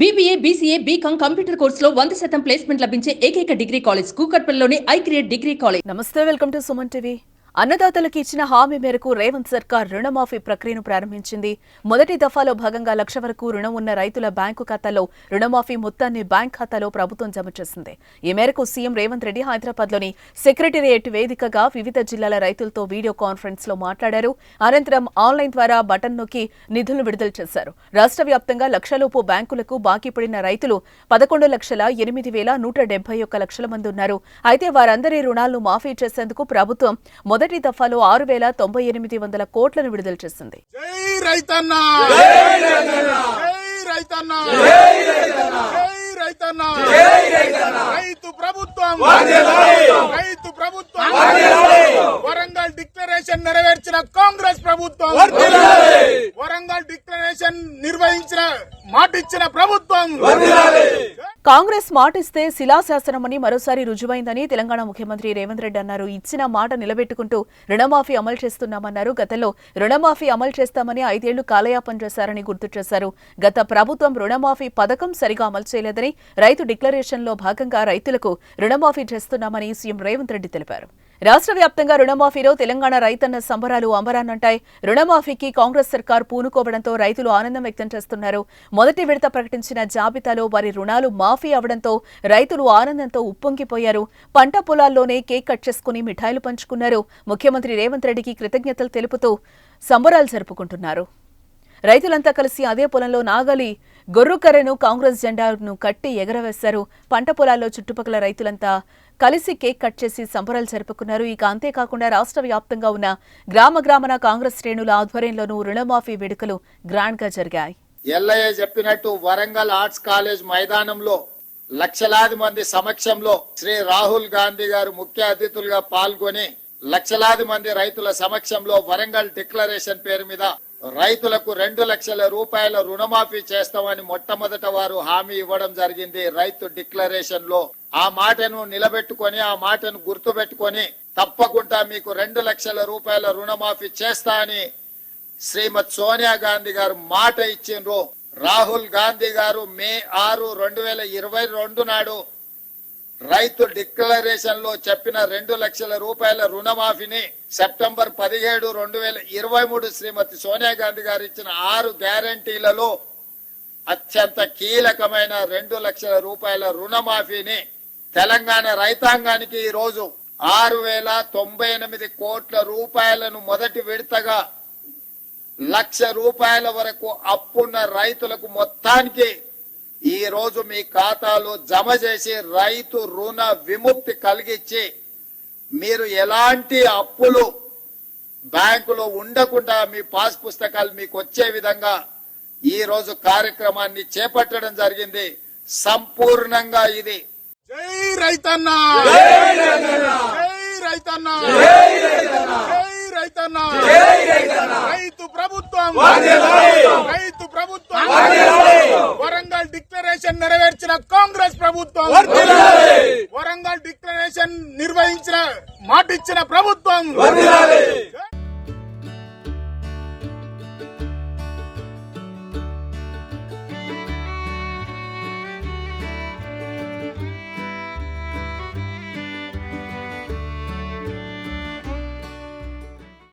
BBA, BCA, BCom computer కోర్సులో 100% placement లభించే ఏకైక డిగ్రీ కాలేజ్ కూకట్పల్లిలోని ఐక్రియేట్ డిగ్రీ కాలేజ్. నమస్తే, వెల్కమ్ టు సుమన్ టీవీ. అన్నదాతలకు ఇచ్చిన హామీ మేరకు రేవంత్ సర్కార్ రుణమాఫీ ప్రక్రియను ప్రారంభించింది. మొదటి దఫాలో భాగంగా 1,00,000 వరకు రుణం ఉన్న రైతుల బ్యాంకు ఖాతాల్లో రుణమాఫీ మొత్తాన్ని బ్యాంక్ ఖాతాలో ప్రభుత్వం జమ చేసింది. ఈ మేరకు సీఎం రేవంత్ రెడ్డి హైదరాబాద్లోని సెక్రటేరియట్ వేదికగా వివిధ జిల్లాల రైతులతో వీడియో కాన్ఫరెన్స్ లో మాట్లాడారు. అనంతరం ఆన్లైన్ ద్వారా బటన్ నొక్కి నిధులను విడుదల చేశారు. రాష్ట్ర వ్యాప్తంగా 1,00,000 లోపు బ్యాంకులకు బాకీ పడిన రైతులు 11,08,171 లక్షల మంది ఉన్నారు. అయితే వారందరి రుణాలను మాఫీ చేసేందుకు ప్రభుత్వం మొదటి దఫాలో 6,98,100 కోట్లను విడుదల చేసింది. వరంగల్ డిక్లరేషన్ నెరవేర్చిన కాంగ్రెస్ ప్రభుత్వం, వరంగల్ డిక్లరేషన్ నిర్వహించిన మాటిచ్చిన ప్రభుత్వం. కాంగ్రెస్ మాటిస్తే శిలాశాసనమని మరోసారి రుజువైందని తెలంగాణ ముఖ్యమంత్రి రేవంత్ రెడ్డి అన్నారు. ఇచ్చిన మాట నిలబెట్టుకుంటూ రుణమాఫీ అమలు చేస్తున్నామన్నారు. గతంలో రుణమాఫీ అమలు చేస్తామని 5 ఏళ్లు కాలయాపన చేశారని గుర్తు చేశారు. గత ప్రభుత్వం రుణమాఫీ పథకం సరిగా అమలు చేయలేదని, రైతు డిక్లరేషన్ లో భాగంగా రైతులకు రుణమాఫీ చేస్తున్నామని సీఎం రేవంత్ రెడ్డి తెలిపారు. రాష్ట్ర వ్యాప్తంగా రుణమాఫీలో తెలంగాణ రైతన్న సంబరాలు అంబరాన్నంటాయి. రుణమాఫీకి కాంగ్రెస్ సర్కార్ పూనుకోవడంతో రైతులు ఆనందం వ్యక్తం చేస్తున్నారు. మొదటి విడత ప్రకటించిన జాబితాలో వారి రుణాలు మాఫీ అవడంతో రైతులు ఆనందంతో ఉప్పొంగిపోయారు. పంట పొలాల్లోనే కేక్ కట్ చేసుకుని మిఠాయిలు పంచుకున్నారు. ముఖ్యమంత్రి రేవంత్ రెడ్డికి కృతజ్ఞతలు తెలుపుతూ సంబరాలు జరుపుకుంటున్నారు. రైతులంతా కలిసి అదే పొలంలో నాగలి గొర్రుకర్రను కాంగ్రెస్ జెండాను కట్టి ఎగరవేశారు. పంట పొలాల్లో చుట్టుపక్కల రైతులంతా కలిసి కేక్ కట్ చేసి సంబరాలు జరుపుకున్నారు. ఇక అంతేకాకుండా రాష్ట్ర వ్యాప్తంగా ఉన్న గ్రామాన కాంగ్రెస్ శ్రేణుల ఆధ్వర్యంలోనూ రుణమాఫీ వేడుకలు గ్రాండ్ గా జరిగాయి. ఎల్లయ్య చెప్పినట్టు వరంగల్ ఆర్ట్స్ కాలేజ్ మైదానంలో లక్షలాది మంది సమక్షంలో శ్రీ రాహుల్ గాంధీ గారు ముఖ్య అతిథులుగా పాల్గొని లక్షలాది మంది రైతుల సమక్షంలో వరంగల్ డిక్లరేషన్ పేరు మీద రైతులకు 2 లక్షల రూపాయల రుణమాఫీ చేస్తామని మొట్టమొదట వారు హామీ ఇవ్వడం జరిగింది. రైతు డిక్లరేషన్ లో ఆ మాటను నిలబెట్టుకొని, ఆ మాటను గుర్తు పెట్టుకొని తప్పకుండా మీకు 2 లక్షల రూపాయల రుణమాఫీ చేస్తా అని శ్రీమతి సోనియా గాంధీ గారు మాట ఇచ్చిండ్రు. రాహుల్ గాంధీ గారు మే 6, 2022 నాడు రైతు డిక్లరేషన్ లో చెప్పిన 2 లక్షల రూపాయల రుణమాఫీని సెప్టెంబర్ 17, 2023 శ్రీమతి సోనియా గాంధీ గారు ఇచ్చిన 6 గ్యారంటీలలో అత్యంత కీలకమైన 2 లక్షల రూపాయల రుణమాఫీని తెలంగాణ రైతాంగానికి ఈ రోజు 6,098 కోట్ల రూపాయలను మొదటి విడతగా 1,00,000 రూపాయల వరకు అప్పున్న రైతులకు మొత్తానికి ఈ రోజు మీ ఖాతాలో జమ చేసి రైతు రుణ విముక్తి కలిగించి మీరు ఎలాంటి అప్పులు బ్యాంకులో ఉండకుండా మీ పాస్ పుస్తకాలు మీకు వచ్చే విధంగా ఈ రోజు కార్యక్రమాన్ని చేపట్టడం జరిగింది. సంపూర్ణంగా ఇది జై రైతన్న, జై రైతన్న, రైతు ప్రభుత్వం, రైతు ప్రభుత్వం, వరంగల్ డిక్లరేషన్ నెరవేర్చిన కాంగ్రెస్ ప్రభుత్వం, వరంగల్ డిక్లరేషన్ నిర్వహించిన మాటిచ్చిన ప్రభుత్వం.